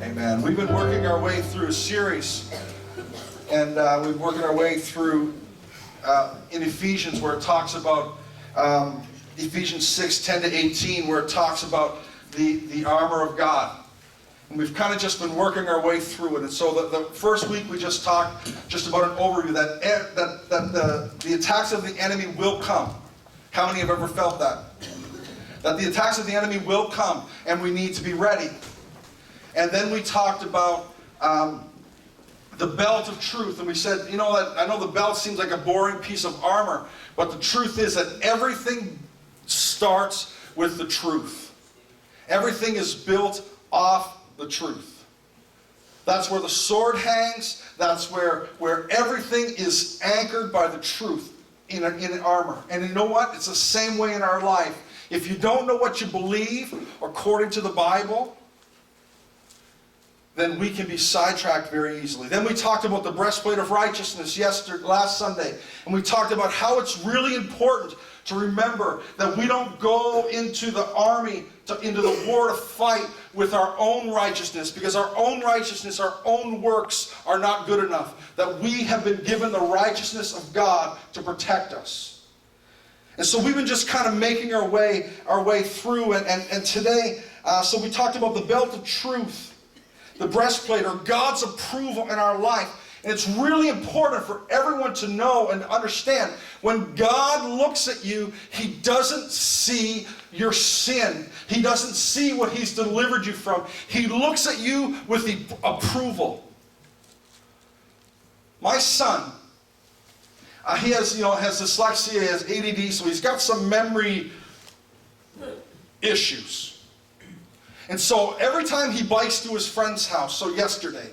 Amen. We've been working our way through a series, and we've been working our way through in Ephesians, where it talks about Ephesians 6:10-18, where it talks about the armor of God. And we've kind of just been working our way through it. And so the first week we just talked just about an overview that the attacks of the enemy will come. How many have ever felt that? That the attacks of the enemy will come, and we need to be ready. And then we talked about the belt of truth. And we said, you know, that I know the belt seems like a boring piece of armor, but the truth is that everything starts with the truth. Everything is built off the truth. That's where the sword hangs. That's where everything is anchored by the truth in armor. And you know what? It's the same way in our life. If you don't know what you believe according to the Bible, then we can be sidetracked very easily. Then we talked about the breastplate of righteousness last Sunday. And we talked about how it's really important to remember that we don't go into the army, into the war to fight with our own righteousness, because our own righteousness, our own works are not good enough. That we have been given the righteousness of God to protect us. And so we've been just kind of making our way through. And today, so we talked about the belt of truth, the breastplate, or God's approval in our life. And it's really important for everyone to know and understand, when God looks at you, He doesn't see your sin. He doesn't see what He's delivered you from. He looks at you with the approval. My son, he has dyslexia, he has ADD, so he's got some memory issues. And so every time he bikes to his friend's house, so yesterday,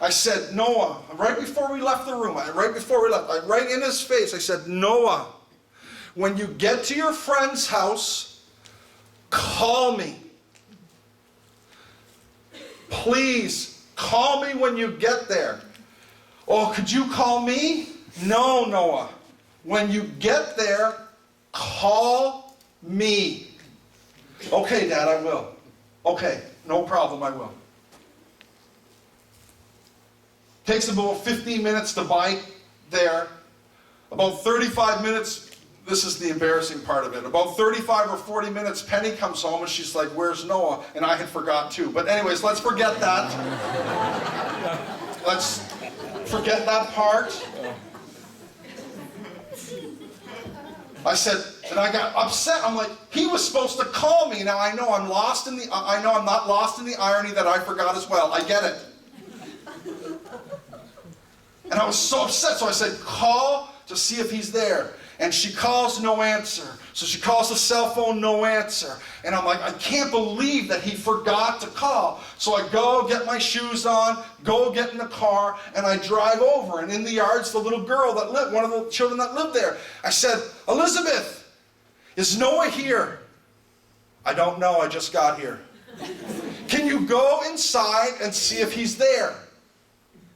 I said, Noah, right before we left the room, right in his face, I said, Noah, when you get to your friend's house, call me. Please, call me when you get there. Oh, could you call me? No, Noah. When you get there, call me. Okay, Dad, I will. Okay, no problem, I will. Takes about 15 minutes to bike there. About 35 minutes, this is the embarrassing part of it. About 35 or 40 minutes, Penny comes home and she's like, where's Noah? And I had forgot too. But anyways, let's forget that. Let's forget that part. I said, and I got upset. I'm like, he was supposed to call me. Now I know I'm not lost in the irony that I forgot as well. I get it. And I was so upset, so I said, call to see if he's there. And she calls, no answer. So she calls the cell phone, no answer. And I'm like, I can't believe that he forgot to call. So I go get my shoes on, go get in the car, and I drive over. And in the yard's the little girl that lived, one of the children that lived there. I said, Elizabeth, is Noah here? I don't know, I just got here. Can you go inside and see if he's there?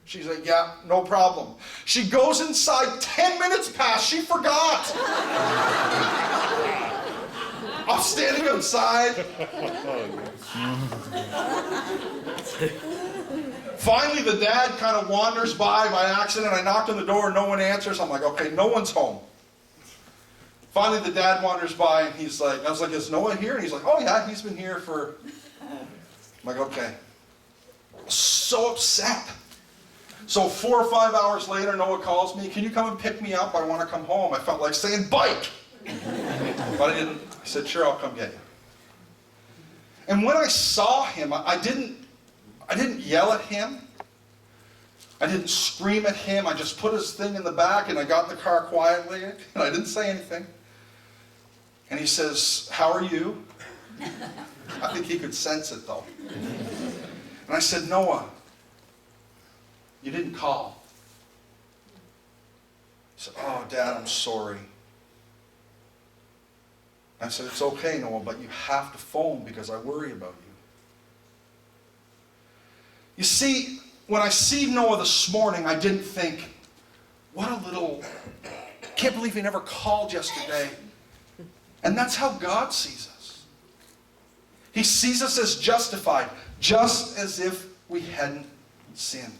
She's like, yeah, no problem. She goes inside, 10 minutes past, she forgot. I'm standing outside. Finally, the dad kind of wanders by accident. I knocked on the door, no one answers. I'm like, okay, no one's home. Finally, the dad wanders by, and he's like, I was like, is Noah here? And he's like, oh yeah, he's been here for... I'm like, okay. So upset. So 4 or 5 hours later, Noah calls me, can you come and pick me up? I want to come home. I felt like saying, bike! But I didn't. I said, sure, I'll come get you. And when I saw him, I didn't yell at him. I didn't scream at him. I just put his thing in the back, and I got in the car quietly, and I didn't say anything. And he says, how are you? I think he could sense it, though. And I said, Noah, you didn't call. He said, oh, Dad, I'm sorry. I said, it's okay, Noah, but you have to phone because I worry about you. You see, when I see Noah this morning, I didn't think, what a little, can't believe he never called yesterday. And that's how God sees us. He sees us as justified, just as if we hadn't sinned.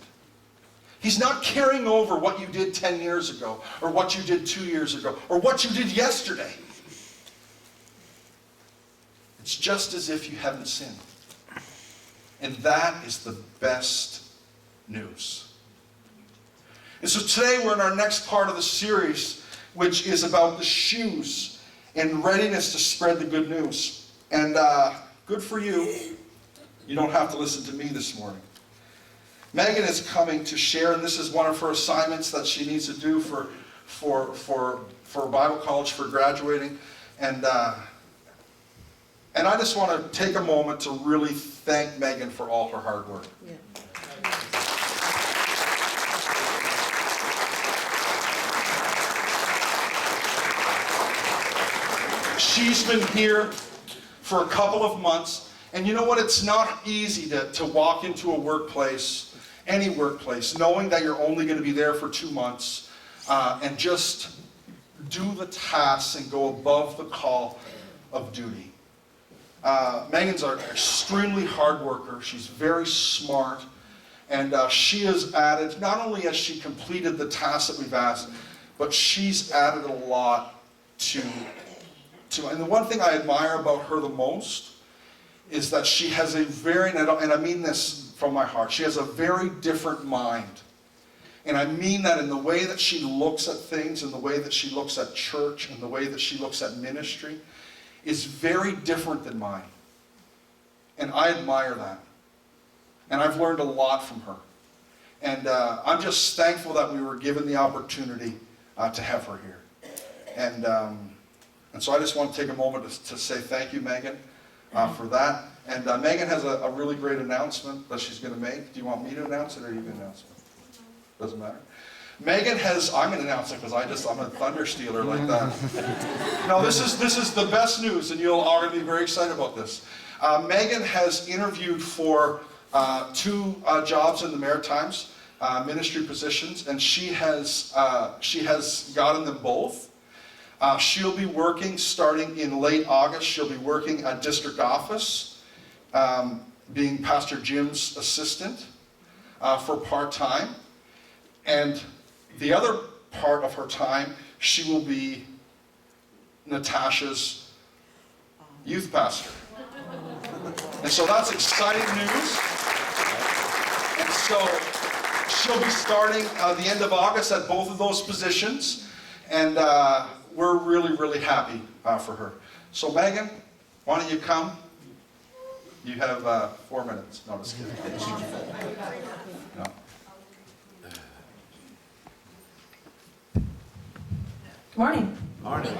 He's not carrying over what you did 10 years ago, or what you did 2 years ago, or what you did yesterday. It's just as if you haven't sinned. And that is the best news. And so today we're in our next part of the series, which is about the shoes and readiness to spread the good news. And good for you. You don't have to listen to me this morning. Meaghan is coming to share, and this is one of her assignments that she needs to do for Bible college, for graduating. And I just want to take a moment to really thank Meaghan for all her hard work. Yeah. She's been here for a couple of months, and you know what? It's not easy to walk into a workplace, any workplace, knowing that you're only going to be there for 2 months, and just do the tasks and go above the call of duty. Meaghan's an extremely hard worker. She's very smart, and she has added, not only has she completed the tasks that we've asked, but she's added a lot to and the one thing I admire about her the most is that she has a very, and I mean this from my heart, she has a very different mind. And I mean that in the way that she looks at things, and the way that she looks at church, and the way that she looks at ministry is very different than mine. And I admire that. And I've learned a lot from her. And I'm just thankful that we were given the opportunity to have her here. And so I just want to take a moment to say thank you, Meaghan, for that. And Meaghan has a really great announcement that she's going to make. Do you want me to announce it, or are you going to announce it? Doesn't matter. Meaghan has, I'm going to announce it because I'm a thunder stealer like that. No, this is the best news, and you'll all be very excited about this. Meaghan has interviewed for 2 jobs in the Maritimes, ministry positions, and she has gotten them both. She'll be working, starting in late August, she'll be working at district office, being Pastor Jim's assistant for part-time. And the other part of her time, she will be Natasha's youth pastor. And so that's exciting news. And so she'll be starting the end of August at both of those positions. And we're really, really happy for her. So Meaghan, why don't you come? You have 4 minutes. No, just kidding. No. Good morning. Morning.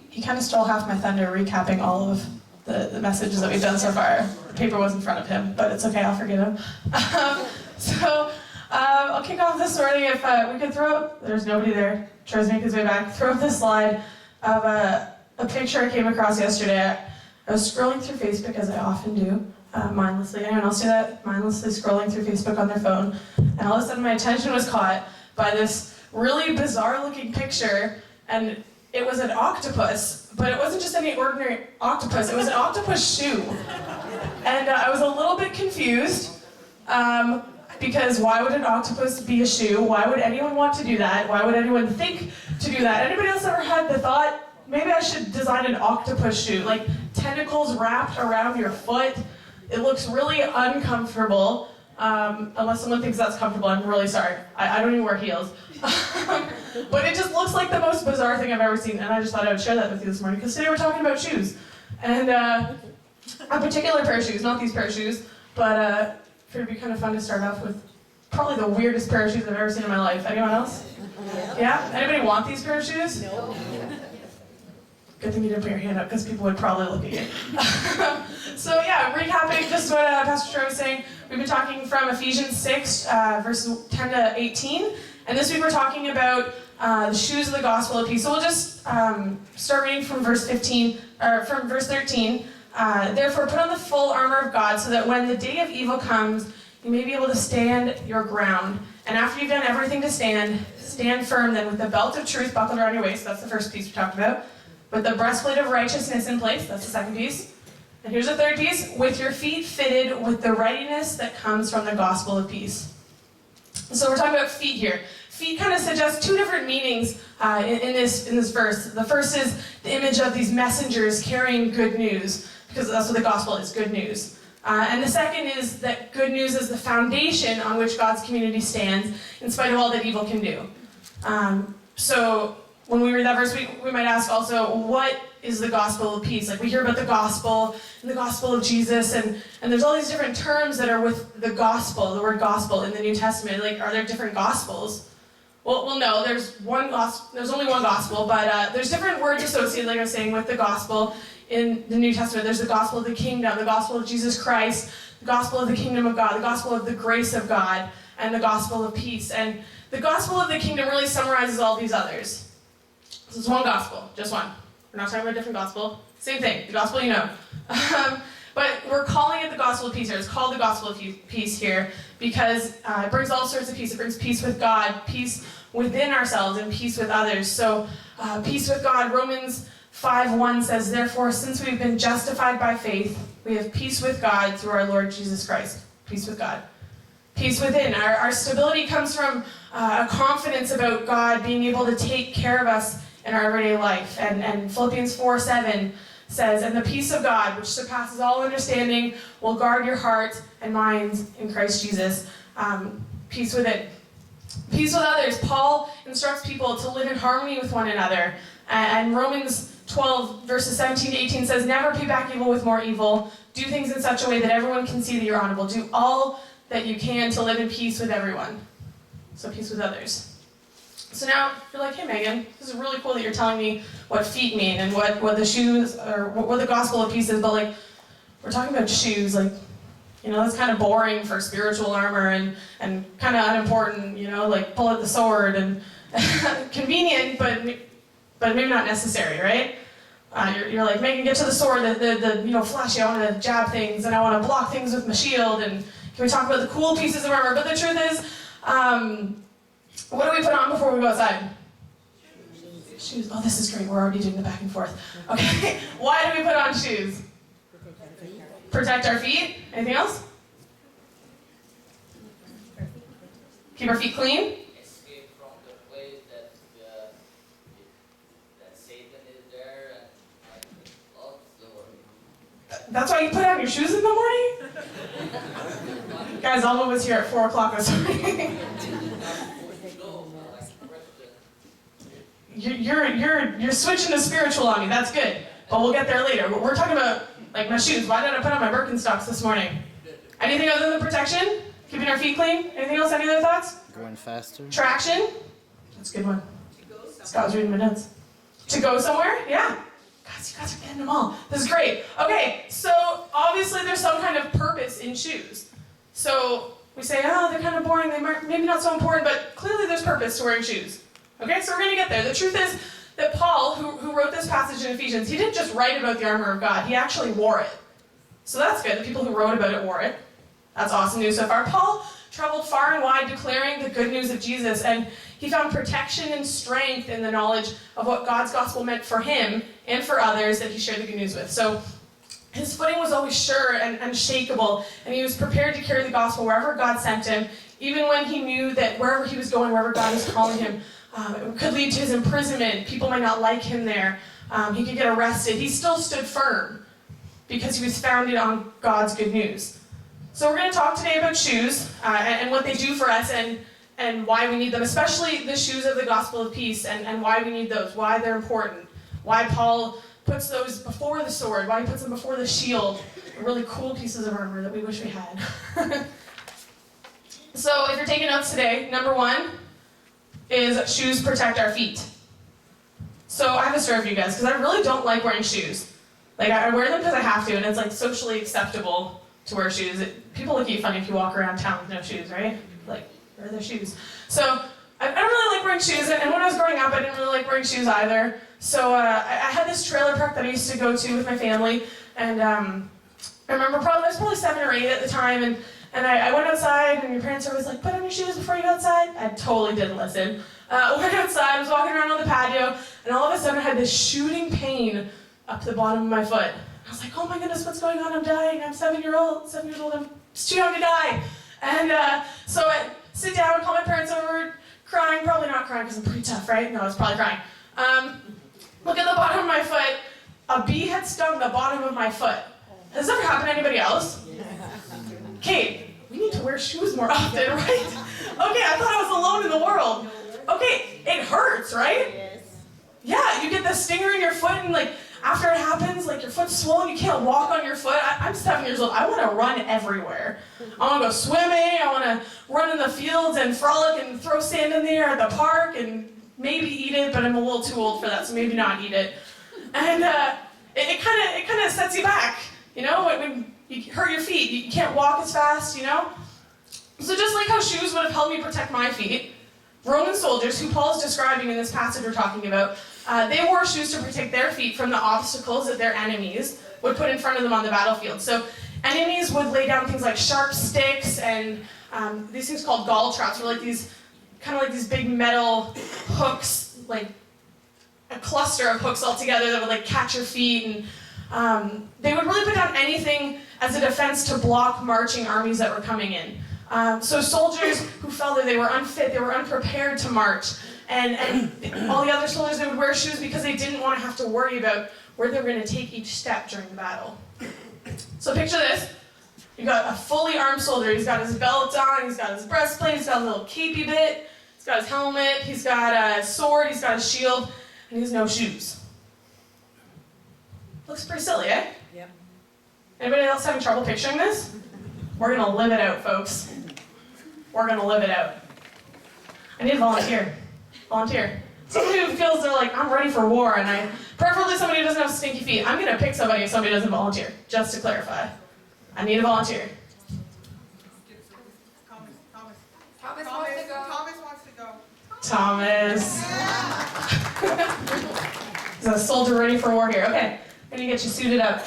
He kind of stole half my thunder recapping all of the messages that we've done so far. The paper was in front of him, but it's okay, I'll forgive him. I'll kick off this morning. If we could throw up, there's nobody there, tries to make his way back, throw up this slide of a picture I came across yesterday. I was scrolling through Facebook, as I often do, mindlessly. Anyone else do that? Mindlessly scrolling through Facebook on their phone. And all of a sudden my attention was caught by this really bizarre looking picture, and it was an octopus, but it wasn't just any ordinary octopus, it was an octopus shoe. And I was a little bit confused, because why would an octopus be a shoe? Why would anyone want to do that? Why would anyone think to do that? Anybody else ever had the thought, maybe I should design an octopus shoe, like tentacles wrapped around your foot? It looks really uncomfortable. Unless someone thinks that's comfortable, I'm really sorry. I don't even wear heels. But it just looks like the most bizarre thing I've ever seen, and I just thought I would share that with you this morning, because today we're talking about shoes. And a particular pair of shoes, not these pair of shoes, but it'd be kind of fun to start off with probably the weirdest pair of shoes I've ever seen in my life. Anyone else? Yeah? Anybody want these pair of shoes? No. Good thing you didn't put your hand up, because people would probably look at you. So yeah, recapping just what Pastor Troy was saying, we've been talking from Ephesians 6, verses 10 to 18, and this week we're talking about the shoes of the gospel of peace. So we'll just start reading from verse 13. Therefore put on the full armor of God, so that when the day of evil comes, you may be able to stand your ground. And after you've done everything to stand, stand firm then with the belt of truth buckled around your waist. That's the first piece we talked about. With the breastplate of righteousness in place. That's the second piece. And here's the third piece, with your feet fitted with the readiness that comes from the gospel of peace. So we're talking about feet here. Feet kind of suggest two different meanings in this verse. The first is the image of these messengers carrying good news, because that's what the gospel is, good news. And the second is that good news is the foundation on which God's community stands, in spite of all that evil can do. So when we read that verse, we might ask also, what is the gospel of peace? Like, we hear about the gospel and the gospel of Jesus, and there's all these different terms that are with the gospel, the word gospel in the New Testament. Like, are there different gospels? Well, no, there's only one gospel, but there's different words associated, like I was saying, with the gospel in the New Testament. There's the gospel of the kingdom, the gospel of Jesus Christ, the gospel of the kingdom of God, the gospel of the grace of God, and the gospel of peace. And the gospel of the kingdom really summarizes all these others. So it's one gospel, just one. We're not talking about a different gospel. Same thing, the gospel you know. But we're calling it the gospel of peace here. It's called the gospel of peace here because it brings all sorts of peace. It brings peace with God, peace within ourselves, and peace with others. So peace with God. Romans 5:1 says, therefore, since we've been justified by faith, we have peace with God through our Lord Jesus Christ. Peace with God. Peace within. Our stability comes from a confidence about God being able to take care of us in our everyday life. And Philippians 4:7 says, and the peace of God, which surpasses all understanding, will guard your heart and minds in Christ Jesus. Peace within. Peace with others. Paul instructs people to live in harmony with one another. And Romans 12, verses 17 to 18 says, never pay back evil with more evil. Do things in such a way that everyone can see that you're honorable. Do all that you can to live in peace with everyone. So peace with others. So now, you're like, hey Megan, this is really cool that you're telling me what feet mean and what the shoes, or what the gospel of peace is, but like, we're talking about shoes, like, you know, that's kind of boring for spiritual armor and kind of unimportant, you know, like pull out the sword and convenient, but maybe not necessary, right? You're like, Megan, get to the sword, the you know, flashy, I want to jab things and I want to block things with my shield, and can we talk about the cool pieces of armor? But the truth is, what do we put on before we go outside? Shoes. Oh, this is great. We're already doing the back and forth. Okay. Why do we put on shoes? Protect our feet. Anything else? Keep our feet clean. Escape from the place that Satan is there and lots of. That's why you put on your shoes in the morning? Guys, Alma was here at 4 o'clock this morning. You're switching to spiritual on me. That's good. But we'll get there later. We're talking about, like, my shoes. Why did I put on my Birkenstocks this morning? Anything other than protection? Keeping our feet clean? Anything else? Any other thoughts? Going faster. Traction? That's a good one. Scott was reading my notes. To go somewhere? Yeah. Guys, you guys are getting them all. This is great. Okay, so obviously there's some kind of purpose in shoes. So we say, oh, they're kind of boring. They might, maybe not so important, but clearly there's purpose to wearing shoes. Okay, so we're going to get there. The truth is that Paul, who wrote this passage in Ephesians, he didn't just write about the armor of God. He actually wore it. So that's good. The people who wrote about it wore it. That's awesome news so far. Paul traveled far and wide declaring the good news of Jesus, and he found protection and strength in the knowledge of what God's gospel meant for him and for others that he shared the good news with. So his footing was always sure and unshakable, and he was prepared to carry the gospel wherever God sent him, even when he knew that wherever he was going, wherever God was calling him, it could lead to his imprisonment. People might not like him there. He could get arrested. He still stood firm because he was founded on God's good news. So we're going to talk today about shoes and what they do for us and why we need them, especially the shoes of the gospel of peace and why we need those, why they're important, why Paul puts those before the sword, why he puts them before the shield, really cool pieces of armor that we wish we had. So if you're taking notes today, number one is shoes protect our feet. So I have a story for you guys, because I really don't like wearing shoes. Like, I wear them because I have to, and it's like socially acceptable to wear shoes. People look at you funny if you walk around town with no shoes, right? Like, where are their shoes? So I don't really like wearing shoes, and when I was growing up, I didn't really like wearing shoes either. So I had this trailer park that I used to go to with my family, and I remember I was probably 7 or 8 at the time, and I went outside, and your parents were always like, put on your shoes before you go outside. I totally didn't listen. Went outside, I was walking around on the patio, and all of a sudden I had this shooting pain up the bottom of my foot. I was like, oh my goodness, what's going on? I'm dying. I'm 7 years old. I'm just too young to die. And so I sit down, call my parents over, crying. Probably not crying because I'm pretty tough, right? No, I was probably crying. Look at the bottom of my foot. A bee had stung the bottom of my foot. Has this ever happened to anybody else? Okay, we need to wear shoes more often, right? Okay, I thought I was alone in the world. Okay, it hurts, right? Yes. Yeah, you get the stinger in your foot and like, after it happens, like your foot's swollen, you can't walk on your foot. I'm 7 years old, I wanna run everywhere. I wanna go swimming, I wanna run in the fields and frolic and throw sand in the air at the park and maybe eat it, but I'm a little too old for that, so maybe not eat it. And it kind of sets you back, you know, when you hurt your feet, you can't walk as fast, you know? So just like how shoes would have helped me protect my feet, Roman soldiers, who Paul is describing in this passage we're talking about, they wore shoes to protect their feet from the obstacles that their enemies would put in front of them on the battlefield. So enemies would lay down things like sharp sticks and these things called gall traps, were like these, kind of like these big metal hooks, like a cluster of hooks all together that would like catch your feet, and they would really put down anything as a defense to block marching armies that were coming in. So soldiers who felt that they were unfit, they were unprepared to march, and all the other soldiers, they would wear shoes because they didn't want to have to worry about where they were going to take each step during the battle. So picture this. You've got a fully armed soldier. He's got his belt on, he's got his breastplate, he's got a little capey bit, he's got his helmet, he's got a sword, he's got a shield, and he has no shoes. Looks pretty silly, eh? Yep. Anybody else having trouble picturing this? We're gonna live it out, folks. We're gonna live it out. I need a volunteer. Volunteer. Somebody who feels they're like, I'm ready for war, and preferably somebody who doesn't have stinky feet. I'm gonna pick somebody if somebody doesn't volunteer, just to clarify. I need a volunteer. Thomas wants to go. Thomas wants to go. Thomas. Is a soldier ready for war here? Okay, I'm gonna get you suited up.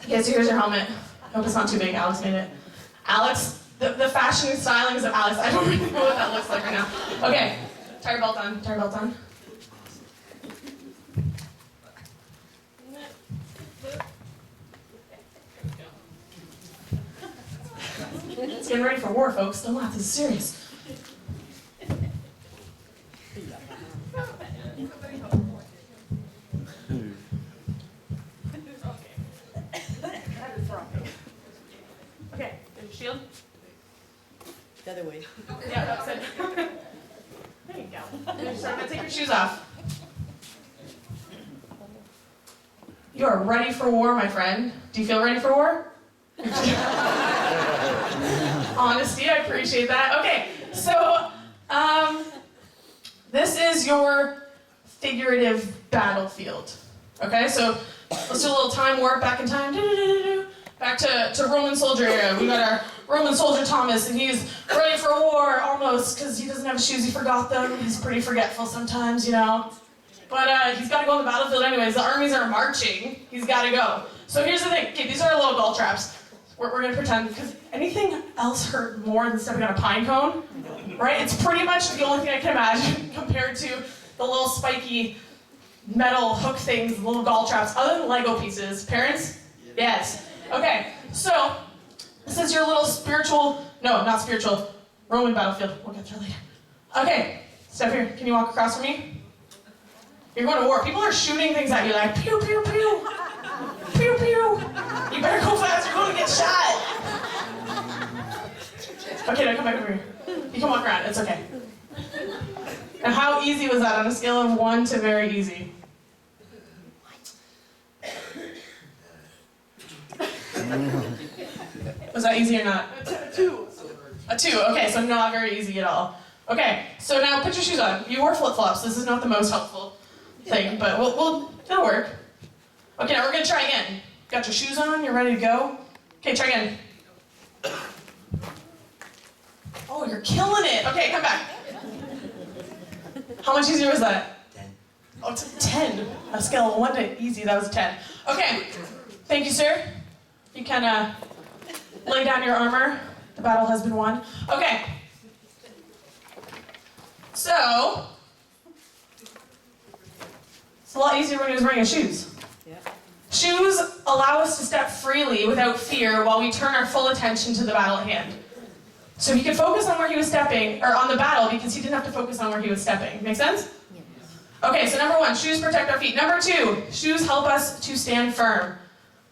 Okay, so here's your helmet. I hope it's not too big. Alex made it. Alex, the fashion and stylings of Alex, I don't really know what that looks like right now. Okay, tie your belt on, tie your belt on. It's getting ready for war, folks. Don't laugh, this is serious. Okay, there's your shield. The other way. Yeah, that's it. There you go. So I'm gonna take your shoes off. You are ready for war, my friend. Do you feel ready for war? Honesty, I appreciate that. Okay, so this is your figurative battlefield. Okay, so let's do a little time warp back in time. Back to Roman soldier era. We got our Roman soldier Thomas, and he's ready for war almost because he doesn't have his shoes. He forgot them. He's pretty forgetful sometimes, you know. But he's got to go on the battlefield anyways. The armies are marching. He's got to go. So here's the thing. Okay, these are our little ball traps. We're going to pretend, because anything else hurt more than stepping on a pine cone, right? It's pretty much the only thing I can imagine compared to the little spiky metal hook things, little gall traps, other than Lego pieces. Parents? Yes. Okay, so this is your little spiritual, no, not spiritual, Roman battlefield. We'll get there later. Okay, step here. Can you walk across from me? You're going to war. People are shooting things at you like, pew, pew, pew. Pew, pew. You better go fast, you're going to get shot. Okay, now come back over here. You can walk around, it's okay. Now how easy was that on a scale of 1 to very easy? Was that easy or not? A two. A 2, okay, so not very easy at all. Okay, so now put your shoes on. You wore flip-flops, this is not the most helpful thing, but it'll work. Okay, now we're gonna try again. Got your shoes on, you're ready to go? Okay, try again. Oh, you're killing it. Okay, come back. How much easier was that? 10. Oh, it's a 10. On a scale of 1 to easy, that was a 10. Okay, thank you, sir. You can lay down your armor. The battle has been won. Okay. So, it's a lot easier when he was wearing his shoes. Yeah. Shoes allow us to step freely without fear while we turn our full attention to the battle at hand. So he could focus on where he was stepping, or on the battle, because he didn't have to focus on where he was stepping. Make sense? Okay, so number 1, shoes protect our feet. Number 2, shoes help us to stand firm.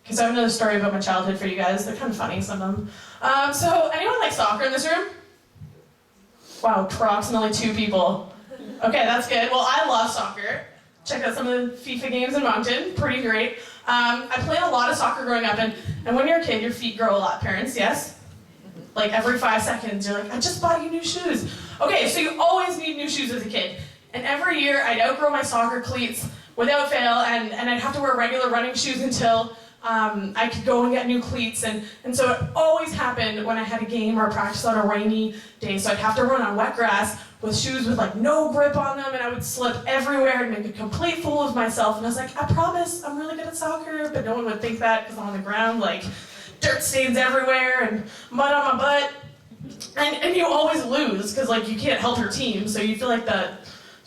Okay, so I have another story about my childhood for you guys. They're kind of funny, some of them. So anyone like soccer in this room? Wow, approximately 2 people. Okay, that's good. Well, I love soccer. Check out some of the FIFA games in Moncton. Pretty great. I played a lot of soccer growing up, and when you're a kid, your feet grow a lot, parents, yes? Like every 5 seconds, you're like, I just bought you new shoes. Okay, so you always need new shoes as a kid. And every year, I'd outgrow my soccer cleats without fail, and I'd have to wear regular running shoes until I could go and get new cleats. And so it always happened when I had a game or a practice on a rainy day. So I'd have to run on wet grass with shoes with like no grip on them, and I would slip everywhere and make a complete fool of myself. And I was like, I promise I'm really good at soccer, but no one would think that because I'm on the ground, like dirt stains everywhere and mud on my butt. And you always lose because like you can't help your team, so you feel like the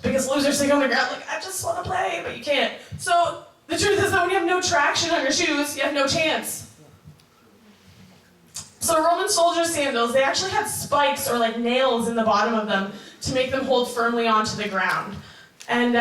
biggest loser sitting on the ground, like I just want to play, but you can't. So the truth is that when you have no traction on your shoes, you have no chance. So Roman soldier sandals, they actually had spikes or like nails in the bottom of them to make them hold firmly onto the ground. And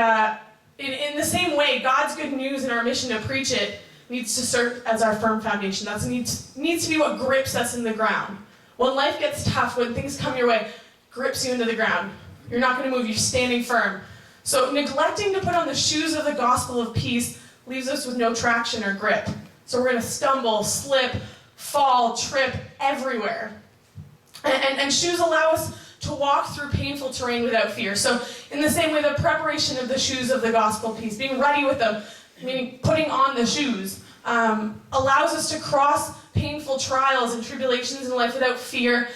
in the same way, God's good news and our mission to preach it needs to serve as our firm foundation. That needs to be what grips us in the ground. When life gets tough, when things come your way, grips you into the ground. You're not going to move, you're standing firm. So neglecting to put on the shoes of the gospel of peace leaves us with no traction or grip. So we're going to stumble, slip, fall, trip everywhere. And shoes allow us to walk through painful terrain without fear. So in the same way, the preparation of the shoes of the gospel of peace, being ready with them, meaning putting on the shoes, allows us to cross painful trials and tribulations in life without fear,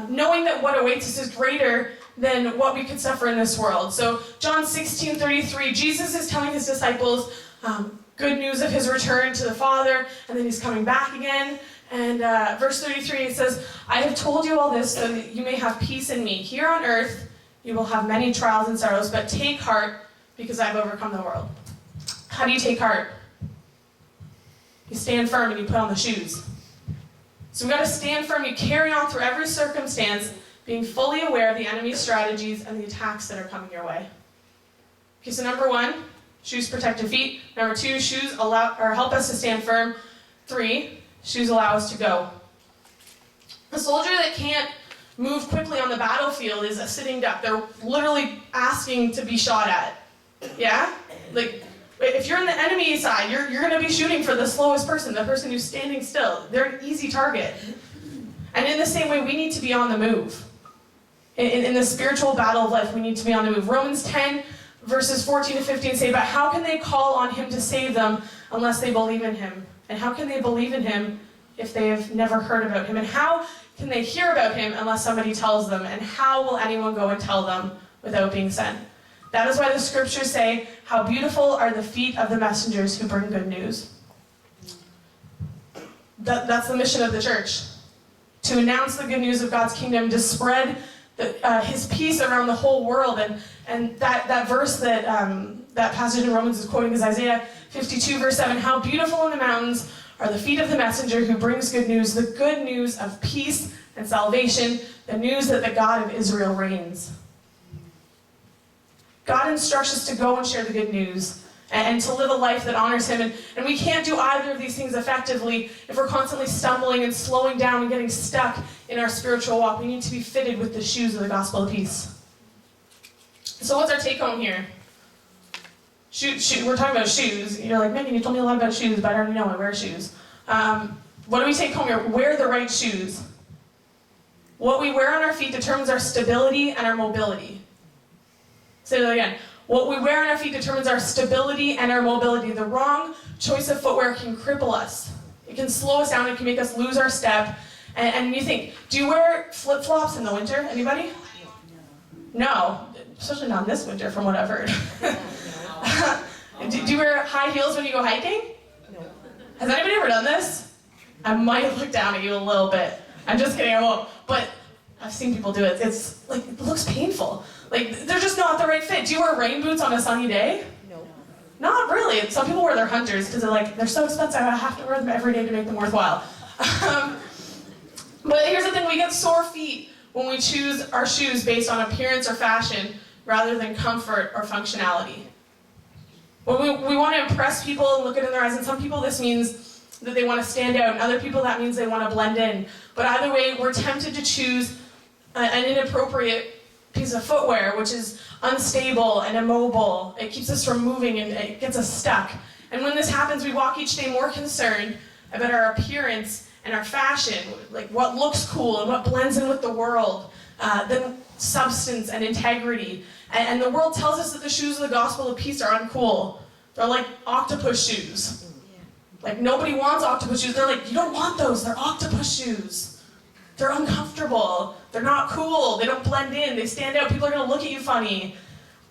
knowing that what awaits us is greater than what we could suffer in this world. So John 16:33, Jesus is telling his disciples good news of his return to the Father, and then he's coming back again. And verse 33, it says, I have told you all this so that you may have peace in me. Here on earth, you will have many trials and sorrows, but take heart because I've overcome the world. How do you take heart? You stand firm and you put on the shoes. So we've got to stand firm. You carry on through every circumstance, being fully aware of the enemy's strategies and the attacks that are coming your way. Okay, so number 1, shoes protect your feet. Number 2, shoes help us to stand firm. 3, shoes allow us to go. A soldier that can't move quickly on the battlefield is a sitting duck. They're literally asking to be shot at. Yeah? Like, if you're on the enemy side, you're going to be shooting for the slowest person, the person who's standing still. They're an easy target. And in the same way, we need to be on the move. In the spiritual battle of life, we need to be on the move. Romans 10, verses 14 to 15 say, but how can they call on him to save them unless they believe in him? And how can they believe in him if they have never heard about him? And how can they hear about him unless somebody tells them? And how will anyone go and tell them without being sent? That is why the scriptures say, how beautiful are the feet of the messengers who bring good news. That's the mission of the church. To announce the good news of God's kingdom, to spread his peace around the whole world. And that verse that passage in Romans is quoting is Isaiah 52, verse 7. How beautiful in the mountains are the feet of the messenger who brings good news, the good news of peace and salvation, the news that the God of Israel reigns. God instructs us to go and share the good news and to live a life that honors him. And we can't do either of these things effectively if we're constantly stumbling and slowing down and getting stuck in our spiritual walk. We need to be fitted with the shoes of the gospel of peace. So what's our take home here? We're talking about shoes. You're like, Meaghan, you told me a lot about shoes, but I already know I wear shoes. What do we take home here? Wear the right shoes. What we wear on our feet determines our stability and our mobility. Say that again. What we wear on our feet determines our stability and our mobility. The wrong choice of footwear can cripple us. It can slow us down. It can make us lose our step. And you think, do you wear flip-flops in the winter? Anybody? No. Especially not this winter, from what I've heard. Do you wear high heels when you go hiking? No. Has anybody ever done this? I might look down at you a little bit. I'm just kidding, I won't. But I've seen people do it. It's like, it looks painful. Like, they're just not the right fit. Do you wear rain boots on a sunny day? No. Not really. Some people wear their hunters because they're so expensive, I have to wear them every day to make them worthwhile. But here's the thing, we get sore feet when we choose our shoes based on appearance or fashion rather than comfort or functionality. When we want to impress people and look it in their eyes, and some people this means that they want to stand out, and other people that means they want to blend in. But either way, we're tempted to choose an inappropriate piece of footwear, which is unstable and immobile. It keeps us from moving and it gets us stuck. And when this happens, we walk each day more concerned about our appearance and our fashion, like what looks cool and what blends in with the world, than substance and integrity. And the world tells us that the shoes of the gospel of peace are uncool. They're like octopus shoes. Like nobody wants octopus shoes. They're like, you don't want those, they're octopus shoes. They're uncomfortable, they're not cool, they don't blend in, they stand out, people are gonna look at you funny.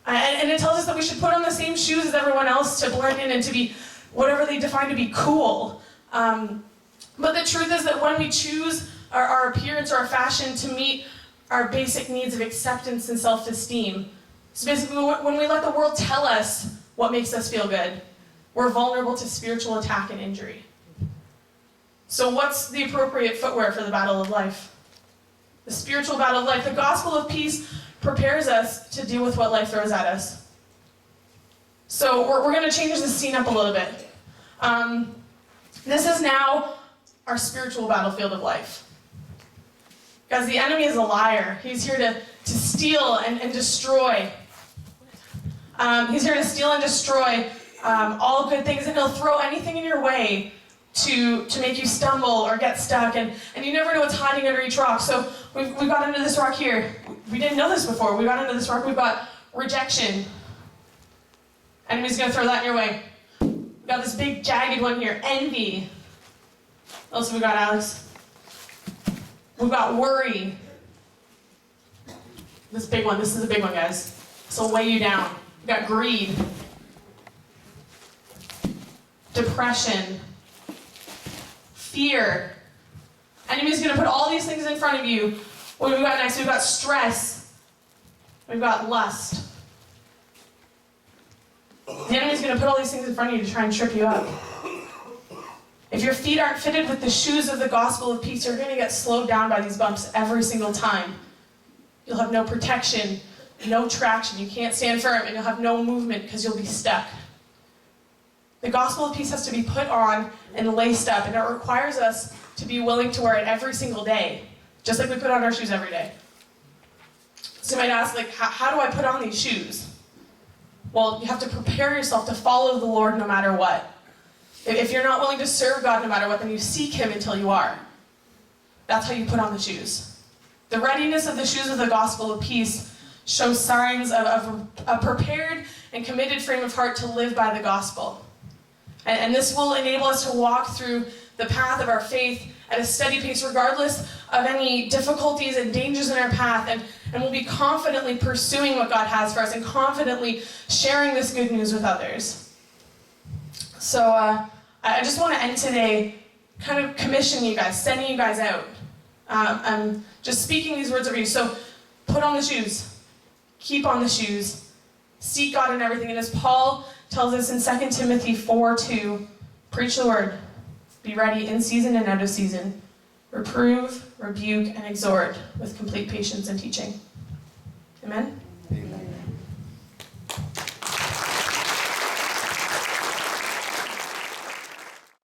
And it tells us that we should put on the same shoes as everyone else to blend in and to be whatever they define to be cool. But the truth is that when we choose our appearance or our fashion to meet our basic needs of acceptance and self-esteem, so basically when we let the world tell us what makes us feel good, we're vulnerable to spiritual attack and injury. So what's the appropriate footwear for the battle of life? The spiritual battle of life. The gospel of peace prepares us to deal with what life throws at us. So we're going to change the scene up a little bit. This is now our spiritual battlefield of life. Guys, the enemy is a liar. He's here to steal and destroy. He's here to steal and destroy all good things, and he'll throw anything in your way to make you stumble or get stuck, and you never know what's hiding under each rock. So we got into this rock here. We didn't know this before. We got into this rock. We've got rejection. Enemy's going to throw that in your way. We got this big jagged one here, envy. What else have we got, Alex? We've got worry. This big one. This is a big one, guys. This will weigh you down. We've got greed. Depression. Fear. Enemy's going to put all these things in front of you. What have we got next? We've got stress. We've got lust. The enemy's going to put all these things in front of you to try and trip you up. If your feet aren't fitted with the shoes of the gospel of peace, you're going to get slowed down by these bumps every single time. You'll have no protection, no traction. You can't stand firm, and you'll have no movement because you'll be stuck. The gospel of peace has to be put on and laced up, and it requires us to be willing to wear it every single day, just like we put on our shoes every day. So you might ask, how do I put on these shoes? Well, you have to prepare yourself to follow the Lord no matter what. If you're not willing to serve God no matter what, then you seek Him until you are. That's how you put on the shoes. The readiness of the shoes of the gospel of peace shows signs of a prepared and committed frame of heart to live by the gospel. And this will enable us to walk through the path of our faith at a steady pace, regardless of any difficulties and dangers in our path, and we'll be confidently pursuing what God has for us and confidently sharing this good news with others. So I just want to end today kind of commissioning you guys, sending you guys out. I'm just speaking these words over you. So put on the shoes. Keep on the shoes. Seek God in everything. And as Paul tells us in 2 Timothy 4:2, preach the word. Be ready in season and out of season. Reprove, rebuke, and exhort with complete patience and teaching. Amen?